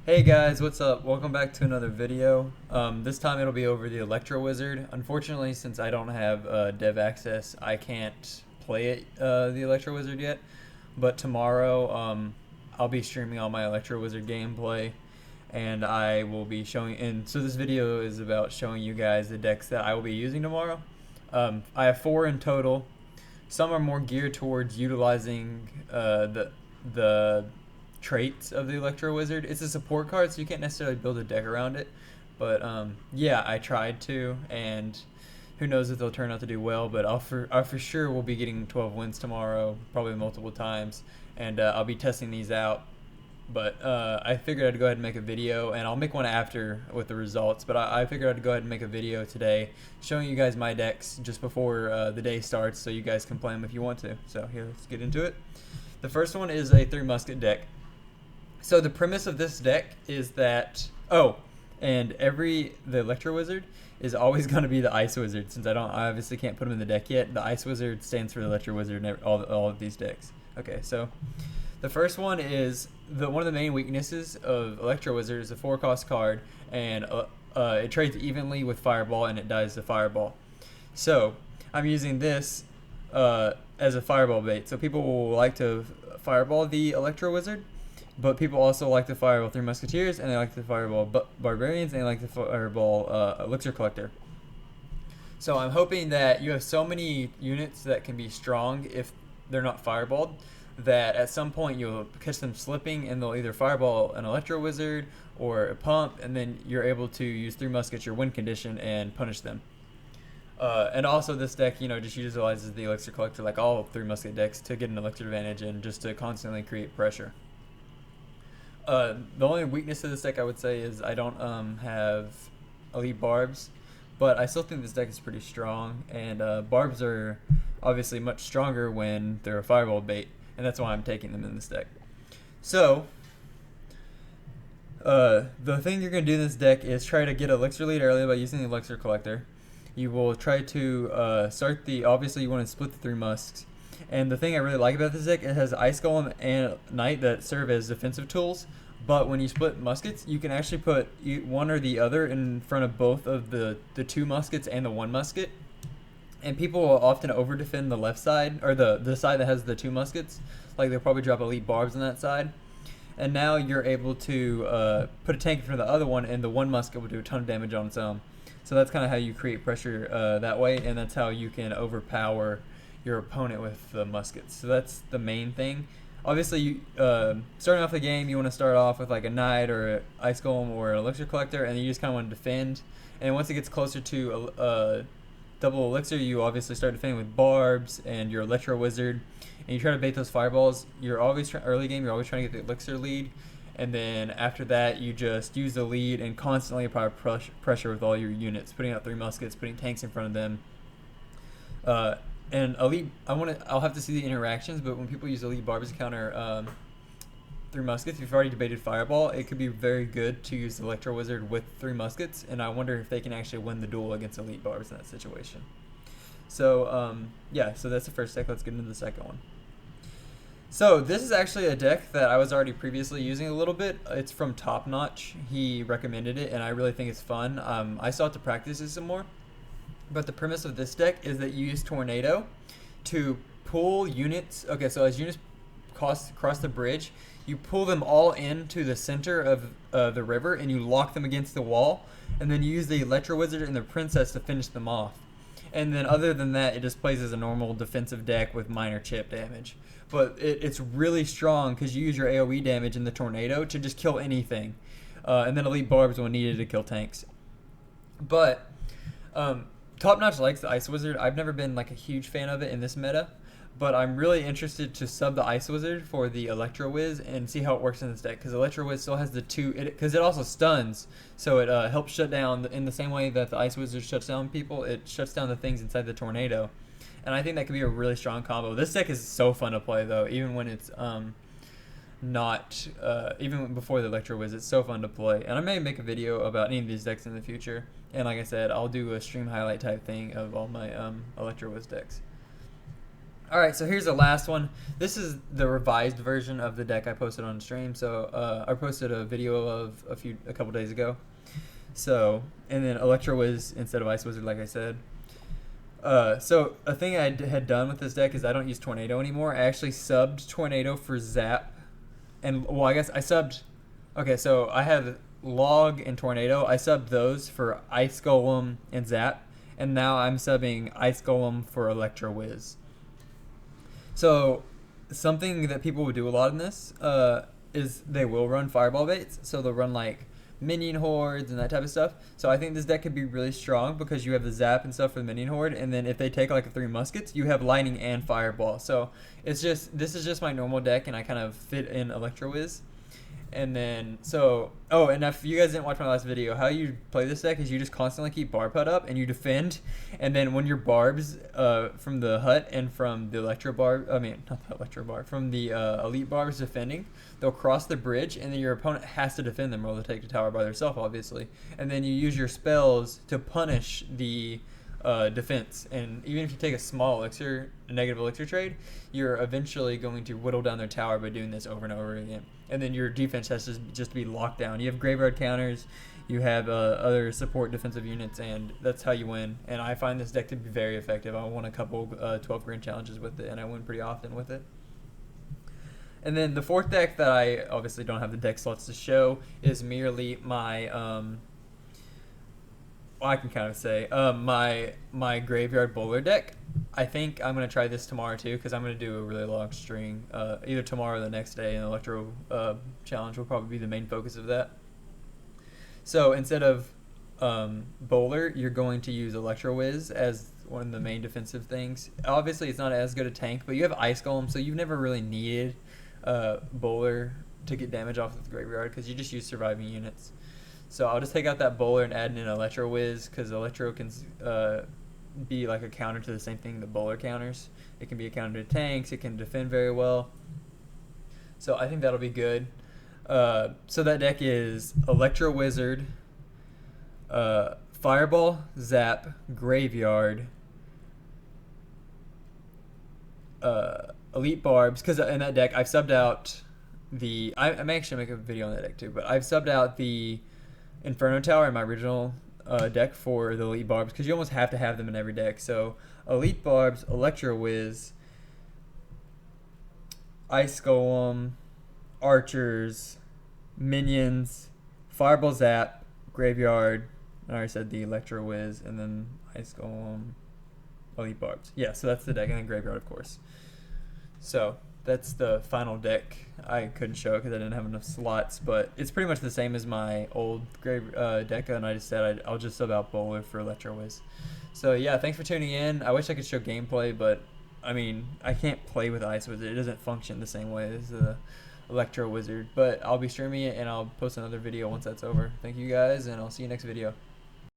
Hey guys, what's up? Welcome back to another video. This time it'll be over the Electro Wizard. Unfortunately, since I don't have dev access, I can't play it, the Electro Wizard yet. But tomorrow, I'll be streaming all my Electro Wizard gameplay, and I will be showing. And so this video is about showing you guys the decks that I will be using tomorrow. I have 4 in total. Some are more geared towards utilizing the traits of the Electro Wizard. It's a support card, so you can't necessarily build a deck around it. But yeah, I tried to, and who knows if they'll turn out to do well. But I for sure will be getting 12 wins tomorrow, probably multiple times, and I'll be testing these out. But I figured I'd go ahead and make a video, and I'll make one after with the results. But I figured I'd go ahead and make a video today showing you guys my decks just before the day starts, so you guys can play them if you want to. So here, let's get into it. The first one is a 3 musket deck. So the premise of this deck is that and the Electro Wizard is always going to be the Ice Wizard, since I obviously can't put him in the deck yet. The Ice Wizard stands for the Electro Wizard in all of these decks. Okay, so the first one is one of the main weaknesses of Electro Wizard is a 4-cost card, and it trades evenly with Fireball, and it dies to Fireball. So I'm using this as a Fireball bait. So people will like to Fireball the Electro Wizard, but people also like to fireball 3 Musketeers, and they like to fireball Barbarians, and they like to fireball Elixir Collector. So I'm hoping that you have so many units that can be strong if they're not fireballed, that at some point you'll catch them slipping, and they'll either fireball an Electro Wizard or a Pump, and then you're able to use 3 Muskets, your win condition, and punish them. And also this deck, just utilizes the Elixir Collector like all 3 Musket decks to get an Elixir advantage and just to constantly create pressure. The only weakness of this deck I would say is I don't have Elite Barbs, but I still think this deck is pretty strong, and Barbs are obviously much stronger when they're a Fireball bait, and that's why I'm taking them in this deck. So, the thing you're going to do in this deck is try to get Elixir lead early by using the Elixir Collector. You will try to obviously you want to split the 3 Musks. And the thing I really like about this deck, it has Ice Golem and Knight that serve as defensive tools. But when you split muskets, you can actually put one or the other in front of both of the 2 muskets and the 1 musket. And people will often over-defend the left side, or the side that has the 2 muskets. Like they'll probably drop Elite Barbs on that side. And now you're able to put a tank in front of the other one, and the 1 musket will do a ton of damage on its own. So that's kind of how you create pressure that way, and that's how you can overpower your opponent with the muskets. So that's the main thing. Obviously, starting off the game, you want to start off with like a Knight or an Ice Golem or an Elixir Collector, and then you just kind of want to defend. And once it gets closer to double Elixir, you obviously start defending with Barbs and your Electro Wizard, and you try to bait those Fireballs. You're always early game, you're always trying to get the Elixir lead, and then after that, you just use the lead and constantly apply pressure with all your units, putting out 3 muskets, putting tanks in front of them. And Elite, I'll have to see the interactions, but when people use Elite Barbs to counter 3 muskets, if you've already debated Fireball, it could be very good to use the Electro Wizard with 3 muskets, and I wonder if they can actually win the duel against Elite Barbs in that situation. So, yeah, so that's the first deck. Let's get into the second one. So this is actually a deck that I was already previously using a little bit. It's from Top Notch. He recommended it, and I really think it's fun. I still have to practice it some more. But the premise of this deck is that you use Tornado to pull units. Okay, so as units cross the bridge, you pull them all into the center of the river, and you lock them against the wall. And then you use the Electro Wizard and the Princess to finish them off. And then other than that, it just plays as a normal defensive deck with minor chip damage. But it's really strong because you use your AoE damage in the Tornado to just kill anything. And then Elite Barbs when needed to kill tanks. But Top Notch likes the Ice Wizard. I've never been like a huge fan of it in this meta, but I'm really interested to sub the Ice Wizard for the Electro Wiz and see how it works in this deck, because Electro Wiz still has the 2, because it also stuns, so it helps shut down in the same way that the Ice Wizard shuts down people. It shuts down the things inside the Tornado, and I think that could be a really strong combo. This deck is so fun to play though, even when it's even before the Electro Wiz, it's so fun to play. And I may make a video about any of these decks in the future. And like I said, I'll do a stream highlight type thing of all my Electro Wiz decks. Alright, so here's the last one. This is the revised version of the deck I posted on stream. So I posted a video of a couple days ago. So, and then Electro was instead of Ice Wizard, like I said. So a thing I had done with this deck is I don't use Tornado anymore. I actually subbed Tornado for Zap. And, well, I guess I subbed... Okay, so I have Log and Tornado. I subbed those for Ice Golem and Zap. And now I'm subbing Ice Golem for Electro Wiz. So something that people would do a lot in this is they will run Fireball baits. So they'll run like minion hordes and that type of stuff. So I think this deck could be really strong because you have the Zap and stuff for the minion horde, and then if they take like a 3 muskets, you have lightning and fireball. So this is just my normal deck, and I kind of fit in Electro Wiz. And then, so, oh, and if you guys didn't watch my last video, how you play this deck is you just constantly keep barb hut up and you defend. And then when your barbs from the hut and from the electro barb, I mean, not the electro barb, from the elite barbs defending, they'll cross the bridge, and then your opponent has to defend them or they'll take the tower by themselves, obviously. And then you use your spells to punish the defense. And even if you take a small elixir, a negative elixir trade, you're eventually going to whittle down their tower by doing this over and over again. And then your defense has to just be locked down. You have graveyard counters, you have other support defensive units, and that's how you win. And I find this deck to be very effective. I won a couple 12 grand challenges with it, and I win pretty often with it. And then the fourth deck that I obviously don't have the deck slots to show is merely my I can kind of say my graveyard bowler deck. I think I'm going to try this tomorrow too, because I'm going to do a really long string either tomorrow or the next day, and Electro challenge will probably be the main focus of that. So instead of bowler, you're going to use Electro Wiz as one of the main defensive things. Obviously it's not as good a tank, but you have Ice Golem, so you've never really needed bowler to get damage off of the graveyard because you just use surviving units. So I'll just take out that bowler and add in an Electro Wiz, because Electro can be like a counter to the same thing the bowler counters. It can be a counter to tanks. It can defend very well. So I think that'll be good. So that deck is Electro Wizard, Fireball, Zap, Graveyard, Elite Barbs, because in that deck I've subbed out the... I may actually make a video on that deck too, but I've subbed out the Inferno Tower in my original deck for the Elite Barbs, because you almost have to have them in every deck. So Elite Barbs, Electro Wiz, Ice Golem, Archers, Minions, Fireball, Zap, Graveyard. I already said the Electro Wiz, and then Ice Golem, Elite Barbs. Yeah, so that's the deck, and then Graveyard, of course. So that's the final deck. I couldn't show it because I didn't have enough slots, but it's pretty much the same as my old deck, and I just said I'll just sub out bowler for Electro Wiz. So yeah, thanks for tuning in. I wish I could show gameplay, but I mean, I can't play with Ice Wizard. It doesn't function the same way as the Electro Wizard, but I'll be streaming it, and I'll post another video once that's over. Thank you guys, and I'll see you next video.